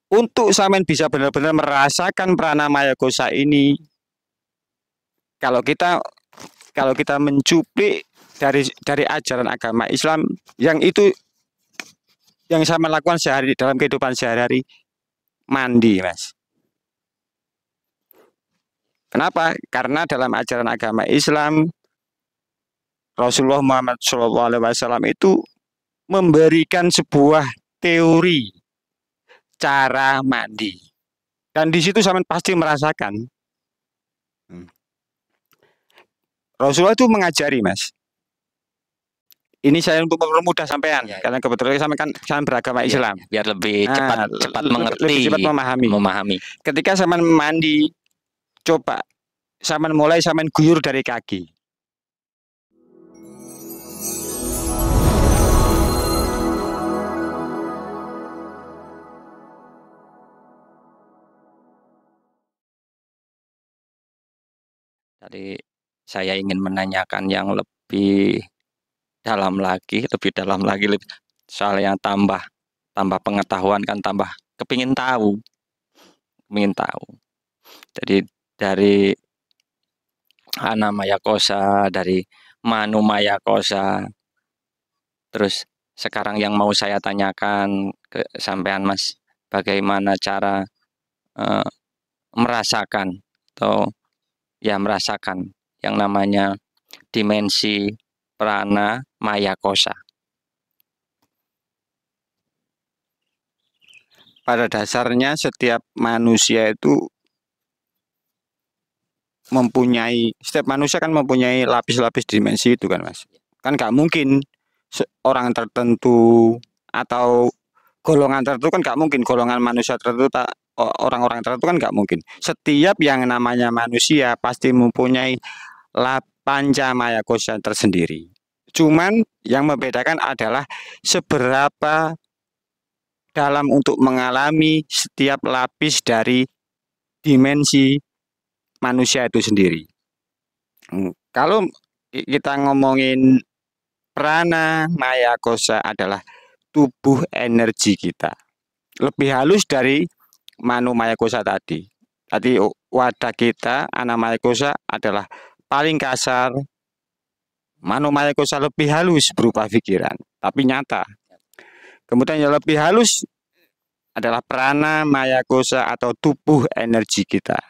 Untuk sampean bisa benar-benar merasakan pranamaya kosa ini, kalau kita kalau kita mencuplik dari ajaran agama Islam yang itu yang saya lakukan sehari dalam kehidupan sehari-hari, mandi, Mas. Kenapa? Karena dalam ajaran agama Islam Rasulullah Muhammad SAW itu memberikan sebuah teori cara mandi. Dan di situ sampean pasti merasakan. Rasulullah itu mengajari, Mas. Ini saya untuk mempermudah sampean, Ya, karena kebetulan sampean kan sampean beragama ya, Islam. biar lebih cepat mengerti, lebih cepat memahami. Ketika sampean mandi, coba sampean mulai sampean guyur dari kaki. Jadi saya ingin menanyakan yang lebih lebih dalam lagi, soal yang tambah pengetahuan kan, tambah kepingin tahu. Jadi dari Ana Maya Kosa, dari Manu Maya Kosa, terus sekarang yang mau saya tanyakan ke sampean Mas, bagaimana cara eh, merasakan atau ya merasakan yang namanya dimensi prana maya kosa. Pada dasarnya setiap manusia kan mempunyai lapis-lapis dimensi itu kan, Mas. Kan nggak mungkin orang tertentu atau golongan tertentu, kan nggak mungkin golongan manusia tertentu, orang-orang tertentu kan nggak mungkin. Setiap yang namanya manusia pasti mempunyai panca maya kosa tersendiri. Cuman yang membedakan adalah seberapa dalam untuk mengalami setiap lapis dari dimensi manusia itu sendiri. Kalau kita ngomongin prana maya kosa adalah tubuh energi kita. Lebih halus dari manu maya kosa tadi. Tadi wadah kita, anamaya kosa adalah paling kasar. Manu maya kosa lebih halus berupa pikiran, tapi nyata. Kemudian yang lebih halus adalah prana maya kosa atau tubuh energi kita.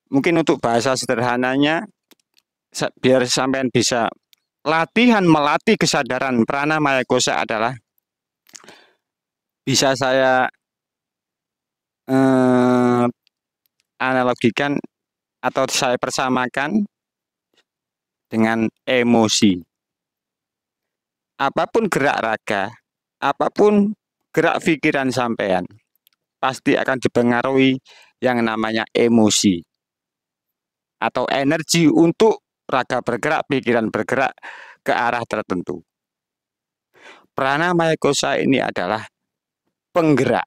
Mungkin untuk bahasa sederhananya, biar sampean bisa melatih kesadaran prana maya kosa adalah bisa saya analogikan atau saya persamakan dengan emosi. Apapun gerak raga, apapun gerak pikiran sampean, pasti akan dipengaruhi yang namanya emosi atau energi untuk raga bergerak, pikiran bergerak ke arah tertentu. Prana maya kosa ini adalah penggerak.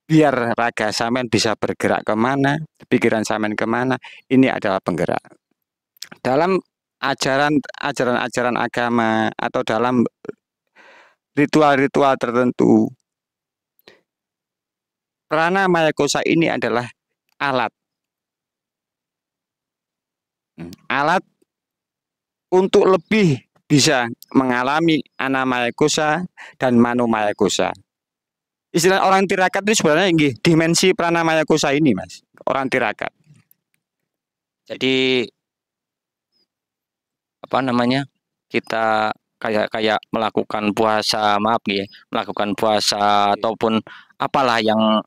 Biar raga sampean bisa bergerak kemana, pikiran sampean kemana, ini adalah penggerak. Dalam ajaran agama atau dalam ritual-ritual tertentu, prana maya kosa ini adalah alat. Alat untuk lebih bisa mengalami anamaya kosa dan manomaya kosa. Istilah orang tirakat itu sebenarnya dimensi pranamaya kosa ini, Mas. Orang tirakat. Jadi apa namanya? Kita kayak melakukan puasa, melakukan puasa ataupun apalah yang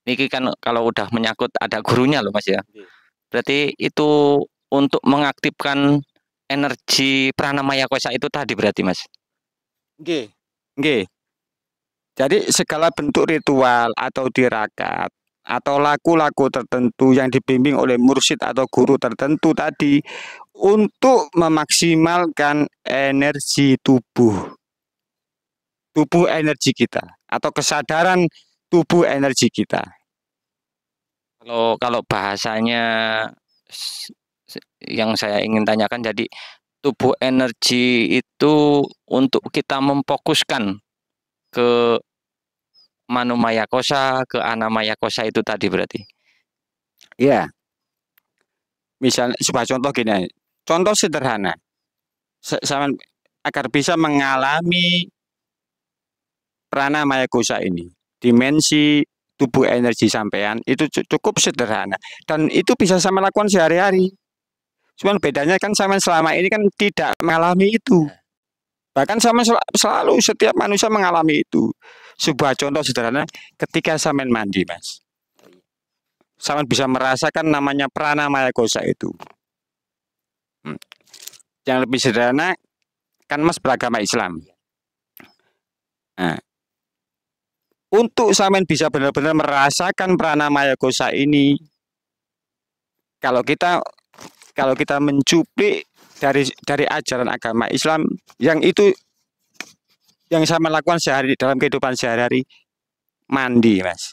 ini kan kalau udah menyangkut ada gurunya loh Mas ya. Berarti itu untuk mengaktifkan energi pranamaya kosa itu tadi berarti Mas. Nggih. Nggih. Jadi segala bentuk ritual atau tirakat atau laku-laku tertentu yang dibimbing oleh mursyid atau guru tertentu tadi untuk memaksimalkan energi tubuh energi kita atau kesadaran tubuh energi kita. Kalau bahasanya yang saya ingin tanyakan, jadi tubuh energi itu untuk kita memfokuskan ke Manomaya Kosa ke Anamaya Kosa itu tadi berarti. Ya, misalnya sebuah contoh gini, contoh sederhana, sama agar bisa mengalami pranamaya kosa ini, dimensi tubuh energi sampean itu cukup sederhana dan itu bisa sama lakukan sehari-hari. Cuman bedanya kan sama selama ini kan tidak mengalami itu. Bahkan sama selalu setiap manusia mengalami itu. Sebuah contoh sederhana ketika samen mandi, Mas. Samen bisa merasakan namanya pranamaya kosa itu. Yang lebih sederhana kan Mas beragama Islam. Nah, untuk samen bisa benar-benar merasakan pranamaya kosa ini, kalau kita mencuplik dari ajaran agama Islam yang itu yang saya lakukan sehari dalam kehidupan sehari-hari, mandi, Mas.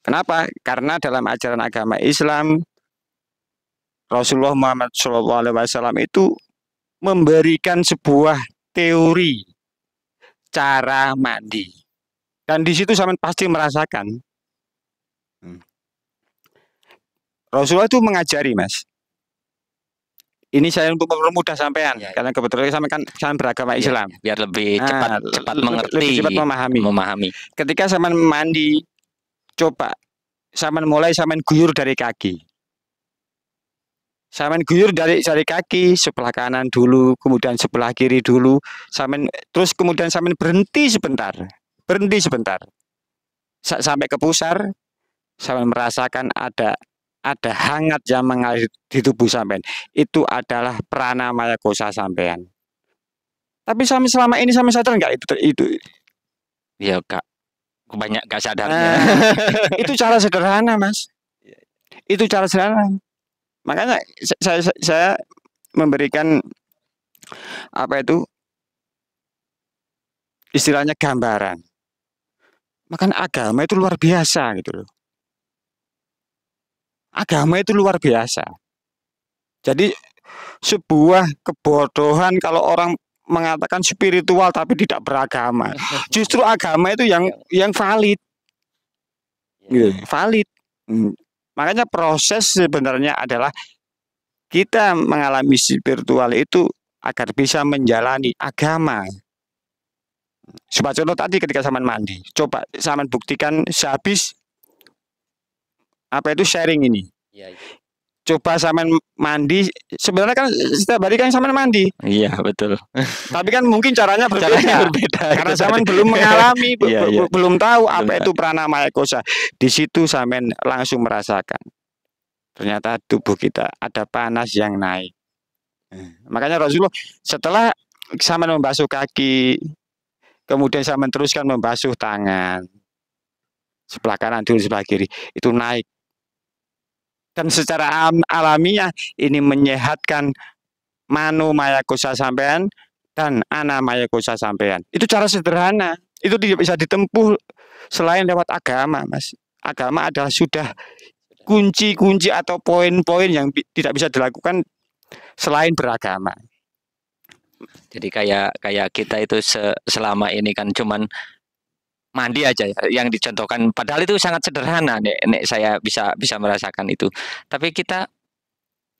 Kenapa? Karena dalam ajaran agama Islam Rasulullah Muhammad SAW itu memberikan sebuah teori cara mandi dan di situ saya pasti merasakan. Rasulullah itu mengajari, Mas. Ini saya untuk mempermudah sampean karena kebetulan saya beragama Islam. Biar lebih cepat mengerti, lebih cepat memahami. Ketika sampean mandi, coba sampean mulai sampean guyur dari kaki. Sampean guyur dari kaki sebelah kanan dulu, kemudian sebelah kiri dulu, terus kemudian sampean berhenti sebentar. Sampai ke pusar, sampean merasakan ada hangat yang mengalir di tubuh sampean. Itu adalah pranamaya kosa sampean. Tapi selama ini sadar nggak itu? Ya Kak, banyak gak sadarnya. Itu cara sederhana, Mas. Itu cara sederhana. Makanya saya memberikan istilahnya gambaran. Makanya agama itu luar biasa gitu loh. Agama itu luar biasa. Jadi sebuah kebodohan kalau orang mengatakan spiritual tapi tidak beragama. Justru agama itu yang valid. Gitu, valid. Makanya proses sebenarnya adalah kita mengalami spiritual itu agar bisa menjalani agama. Sebagai contoh tadi ketika saman mandi, coba saman buktikan sehabis sharing ini. Coba saman mandi, sebenarnya kan setiap hari kan saman mandi. Iya, betul. Tapi kan mungkin caranya berbeda. Karena saman belum mengalami, belum tahu apa itu pranamaya kosa. Di situ saman langsung merasakan. Ternyata tubuh kita ada panas yang naik. Makanya Rasulullah setelah saman membasuh kaki, kemudian saman teruskan membasuh tangan. Sebelah kanan dulu, sebelah kiri. Itu naik. Dan secara alamiah ini menyehatkan manomaya kosa sampean dan anamaya kosa sampean. Itu cara sederhana. Itu tidak bisa ditempuh selain lewat agama, Mas. Agama adalah sudah kunci-kunci atau poin-poin yang tidak bisa dilakukan selain beragama. Jadi kayak kita itu selama ini kan cuman mandi aja ya, yang dicontohkan, padahal itu sangat sederhana nek saya bisa merasakan itu. Tapi kita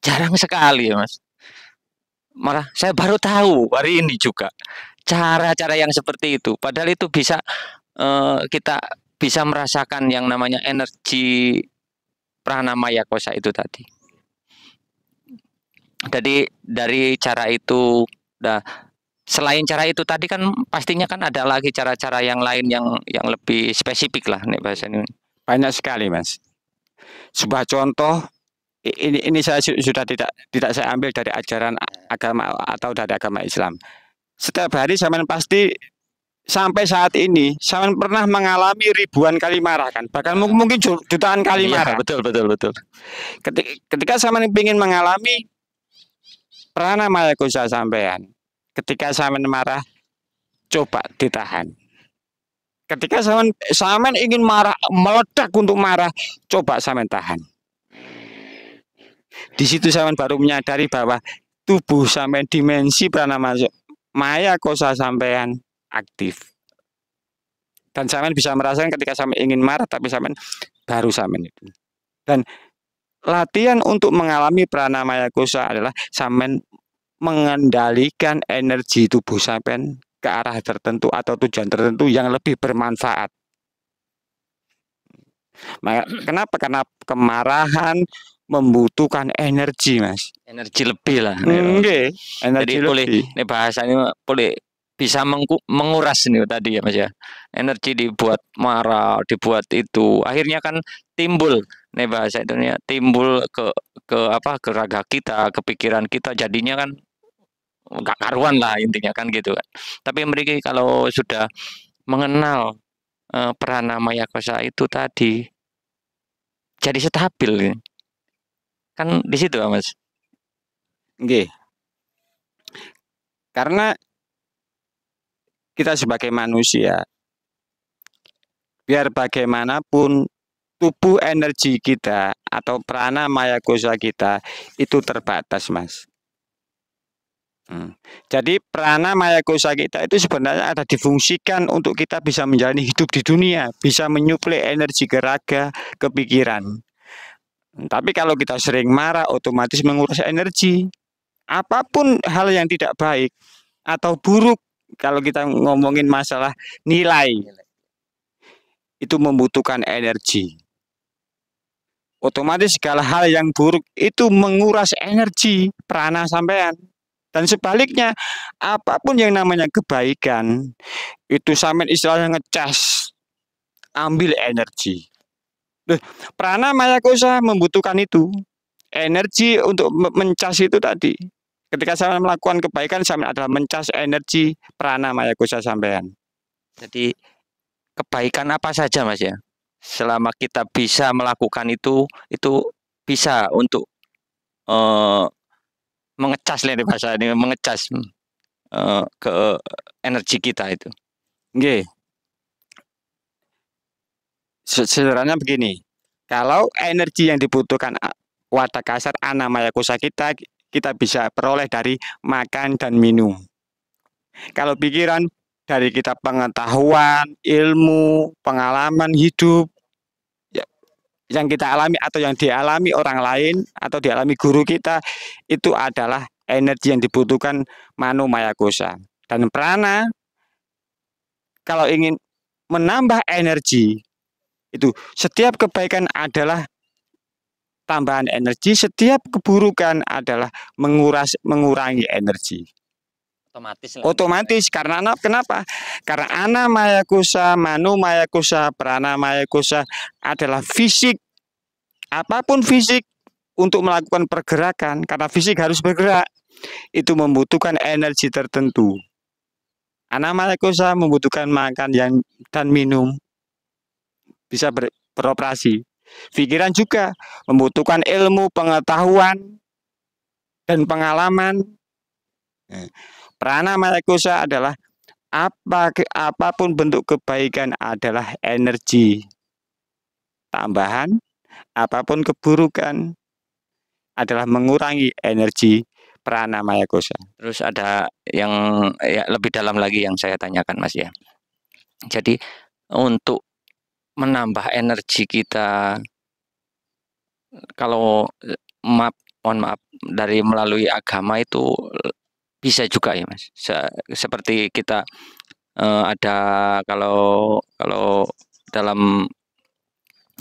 jarang sekali, Mas. Malah saya baru tahu hari ini juga cara-cara yang seperti itu. Padahal itu bisa kita bisa merasakan yang namanya energi pranamaya kosa itu tadi. Jadi dari cara itu, selain cara itu tadi kan pastinya kan ada lagi cara-cara yang lain yang lebih spesifik lah nih bahasa ini. Banyak sekali, Mas. Sebuah contoh ini saya sudah tidak saya ambil dari ajaran agama atau dari agama Islam. Setiap hari sampean pasti sampai saat ini sampean pernah mengalami ribuan kali marah kan, bahkan mungkin jutaan kali marah. Betul. Ketika sampean ingin mengalami pranamaya kosa sampean, ketika sampean marah, coba ditahan. Ketika sampean ingin marah, meledak untuk marah, coba sampean tahan. Di situ sampean baru menyadari bahwa tubuh sampean, dimensi pranamaya kosa sampean aktif. Dan sampean bisa merasakan ketika sampean ingin marah tapi sampean baru sampean itu. Dan latihan untuk mengalami pranamaya kosa adalah sampean mengendalikan energi tubuh sampean ke arah tertentu atau tujuan tertentu yang lebih bermanfaat. Kenapa? Karena kemarahan membutuhkan energi, Mas. Energi lebih lah. Nggih, Jadi energi boleh lebih. ini bahasanya boleh bisa menguras nih tadi ya Mas ya. Energi dibuat marah, dibuat itu. Akhirnya kan timbul nih bahasa itu ya, timbul ke apa ke raga kita, ke pikiran kita jadinya kan nggak karuan lah intinya kan gitu kan. Tapi mereka kalau sudah mengenal pranamaya kosa itu tadi jadi stabil kan di situ Mas. Nggih. Karena kita sebagai manusia, biar bagaimanapun tubuh energi kita atau pranamaya kosa kita itu terbatas, Mas. Jadi pranamaya kosa kita itu sebenarnya ada difungsikan untuk kita bisa menjalani hidup di dunia, bisa menyuplai energi ke raga, ke pikiran. Tapi kalau kita sering marah, otomatis menguras energi. Apapun hal yang tidak baik atau buruk, kalau kita ngomongin masalah nilai, itu membutuhkan energi. Otomatis segala hal yang buruk itu menguras energi prana sampean. Dan sebaliknya, apapun yang namanya kebaikan, itu sampean istilahnya ngecas, ambil energi. Pranamaya kosa membutuhkan itu. Energi untuk mencas itu tadi. Ketika saya melakukan kebaikan, sampean adalah mencas energi pranamaya kosa sampean. Jadi kebaikan apa saja Mas ya? Selama kita bisa melakukan itu bisa untuk mengecas lah bahasa ini, mengecas ke energi kita itu. Nggih. Sederhananya begini, kalau energi yang dibutuhkan watak kasar anamaya kosa kita bisa peroleh dari makan dan minum. Kalau pikiran dari kita pengetahuan, ilmu, pengalaman hidup yang kita alami atau yang dialami orang lain atau dialami guru kita, itu adalah energi yang dibutuhkan manomaya kosa. Dan prana kalau ingin menambah energi, itu setiap kebaikan adalah tambahan energi, setiap keburukan adalah mengurangi energi. Otomatis karena kenapa? Karena anamaya kosa, manomaya kosa, pranamaya kosa adalah fisik. Apapun fisik untuk melakukan pergerakan, karena fisik harus bergerak, itu membutuhkan energi tertentu. Anamaya kosa membutuhkan makan dan minum, bisa beroperasi. Pikiran juga membutuhkan ilmu, pengetahuan, dan pengalaman. Pranamaya kosa adalah apapun bentuk kebaikan adalah energi tambahan, apapun keburukan adalah mengurangi energi pranamaya kosa. Terus ada yang ya, lebih dalam lagi yang saya tanyakan Mas ya. Jadi untuk menambah energi kita, kalau mohon maaf dari melalui agama itu bisa juga ya Mas. Seperti kita ada kalau dalam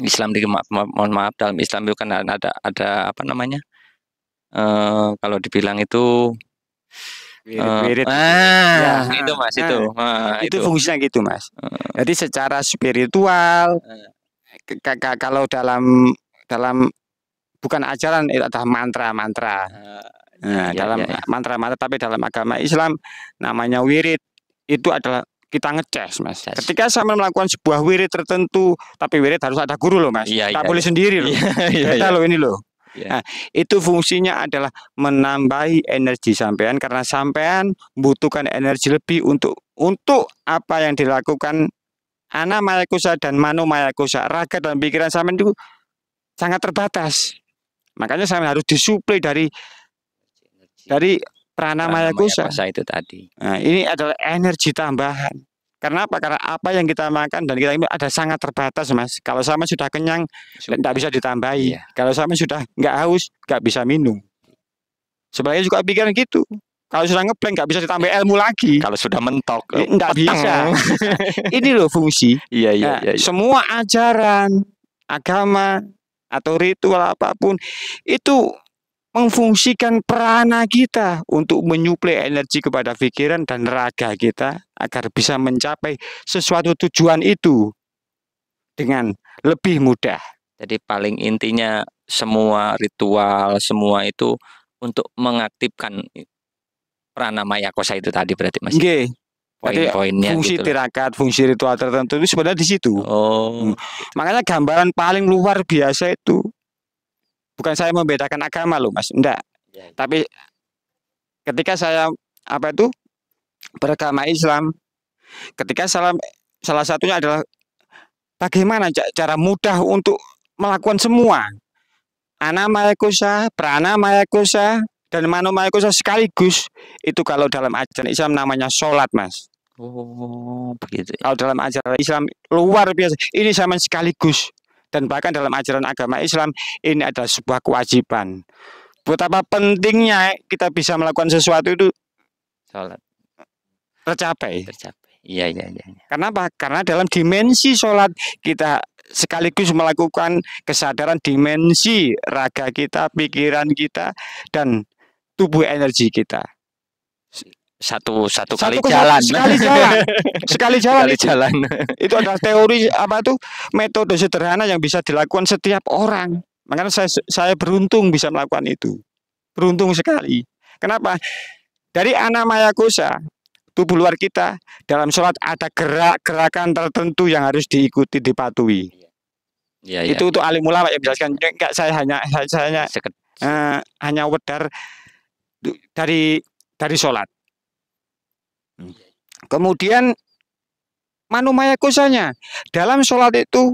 Islam mohon maaf dalam Islam itu kan ada apa namanya? Kalau dibilang itu wirid. Ya, itu Mas itu. Itu fungsinya gitu Mas. Jadi secara spiritual kalau dalam bukan ajaran itu adalah mantra-mantra. Dalam mantra-mantra, tapi dalam agama Islam namanya wirid, itu adalah kita ngecas Mas. Ketika saya melakukan sebuah wirid tertentu, tapi wirid harus ada guru loh Mas. Tak boleh sendiri loh. Kita loh ini loh. Nah, itu fungsinya adalah menambahi energi sampean, karena sampean membutuhkan energi lebih untuk apa yang dilakukan anamaya kosa dan manomaya kosa. Raga dan pikiran sampean itu sangat terbatas. Makanya sampean harus disuplai dari pranamaya kosa itu tadi. Nah, ini adalah energi tambahan. Karena apa? Karena apa yang kita makan dan kita ini ada sangat terbatas, Mas. Kalau sama sudah kenyang, tidak bisa ditambahi. Iya. Kalau sama sudah nggak haus, nggak bisa minum. Sebenarnya juga pikiran gitu. Kalau sudah ngeblank nggak bisa ditambah ilmu lagi. Kalau sudah mentok, Nggak bisa. Ini loh fungsi. Iya, iya, Nah, iya, iya. semua ajaran, agama, atau ritual apapun itu memfungsikan prana kita untuk menyuplai energi kepada pikiran dan raga kita agar bisa mencapai sesuatu tujuan itu dengan lebih mudah. Jadi paling intinya semua ritual, semua itu untuk mengaktifkan pranamaya kosa itu tadi berarti Mas. Nggih. Jadi Poin-poinnya fungsi gitu loh. tirakat, fungsi ritual tertentu itu sebenarnya di situ. Oh, Makanya gambaran paling luar biasa itu bukan saya membedakan agama loh Mas, enggak. Ya, ya. Tapi ketika saya beragama Islam, ketika salah satunya adalah bagaimana cara mudah untuk melakukan semua anamaya kosa, pranamaya kosa, dan manomaya kosa sekaligus. Itu kalau dalam ajaran Islam namanya sholat, Mas. Oh, begitu. Kalau dalam ajaran Islam luar biasa. Ini sama sekaligus. Dan bahkan dalam ajaran agama Islam ini adalah sebuah kewajiban. Betapa pentingnya kita bisa melakukan sesuatu itu Sholat tercapai. Iya, iya, iya. Karena apa? Karena dalam dimensi sholat kita sekaligus melakukan kesadaran dimensi raga kita, pikiran kita, dan tubuh energi kita. Satu kali jalan. Sekali jalan. jalan. Itu adalah teori metode sederhana yang bisa dilakukan setiap orang. Makanya saya beruntung bisa melakukan itu. Beruntung sekali. Kenapa? Dari anamaya kosa, tubuh luar kita, dalam sholat ada gerakan tertentu yang harus diikuti, dipatuhi. Ya, itu untuk alim ulama yang menjelaskan. Enggak, saya hanya wedar dari sholat. Kemudian manumaya kosanya, dalam sholat itu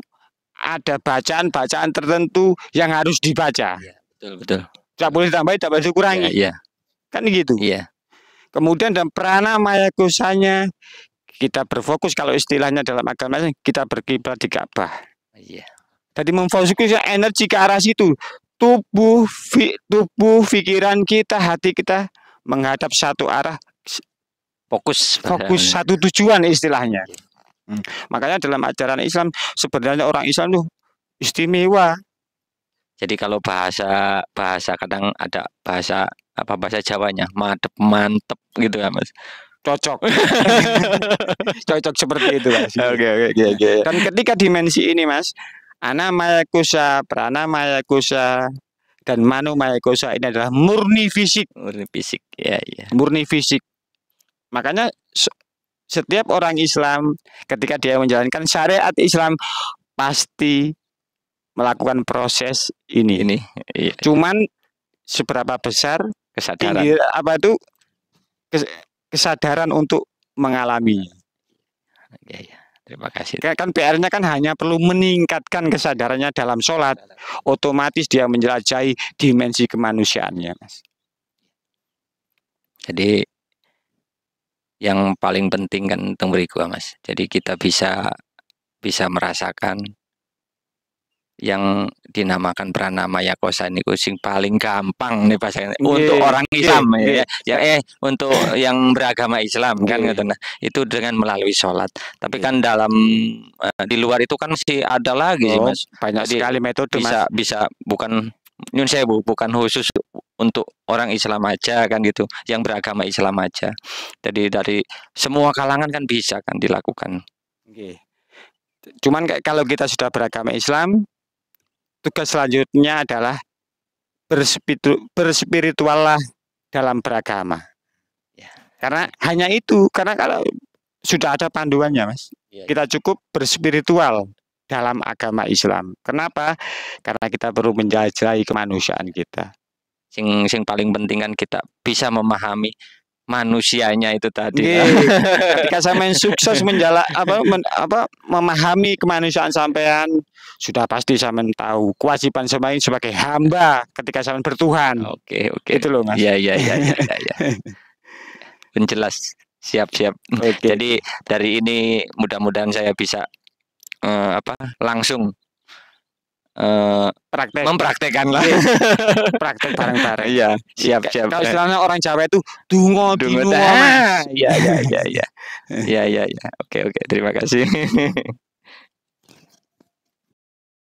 ada bacaan-bacaan tertentu yang harus dibaca. Ya, betul. Tidak boleh ditambahi, tidak boleh dikurangi. Ya. Kan gitu. Iya. Kemudian dalam pranamaya kosanya kita berfokus, kalau istilahnya dalam agama kita berkiblat di Ka'bah. Iya. Jadi memfokuskan energi ke arah situ. Tubuh, pikiran kita, hati kita menghadap satu arah. Fokus satu tujuan istilahnya. Makanya dalam ajaran Islam sebenarnya orang Islam tuh istimewa. Jadi kalau bahasa kadang ada bahasa Jawanya mantep gitu ya Mas. Cocok. Cocok seperti itu Mas. Oke. Dan ketika dimensi ini Mas, anamaya kosa, pranamaya kosa, dan manomaya kosa ini adalah murni fisik. Ya. Murni fisik. Makanya setiap orang Islam ketika dia menjalankan syariat Islam pasti melakukan proses ini. Iya. Cuman seberapa besar kesadaran kesadaran untuk mengalami. Ya. Terima kasih. Kan PR-nya kan hanya perlu meningkatkan kesadarannya dalam sholat, otomatis dia menjelajahi dimensi kemanusiaannya, Mas. Jadi yang paling penting kan tentang beriku Mas. Jadi kita bisa merasakan yang dinamakan pranamaya kosa ini sing paling gampang nih Pak untuk orang Islam untuk yang beragama Islam kan gitu. Nah, itu dengan melalui sholat. Tapi kan dalam di luar itu kan masih ada lagi sih Mas. Banyak sekali metode bisa bukan nyun sewu, bukan khusus untuk orang Islam aja kan gitu, yang beragama Islam aja. Jadi dari semua kalangan kan bisa kan dilakukan. Cuman kalau kita sudah beragama Islam, tugas selanjutnya adalah berspiritual dalam beragama. Ya. Karena hanya itu, karena kalau sudah ada panduannya Mas, kita cukup berspiritual dalam agama Islam. Kenapa? Karena kita perlu menjelajahi kemanusiaan kita. Sing paling penting kan kita bisa memahami manusianya itu tadi. Ketika sampean sukses memahami kemanusiaan sampean, sudah pasti sampean tahu kewajiban sampean sebagai hamba ketika sampean bertuhan. Oke. Itu loh Mas. Iya. Penjelas. Siap. Oke. Jadi dari ini mudah-mudahan saya bisa langsung Praktek. mempraktekkan lah. Oke. Praktek bareng-bareng. Iya, siap. Kalau istilahnya orang Jawa itu dungo Dungut. dinungo, Mas. Iya. Iya. Oke. Terima kasih.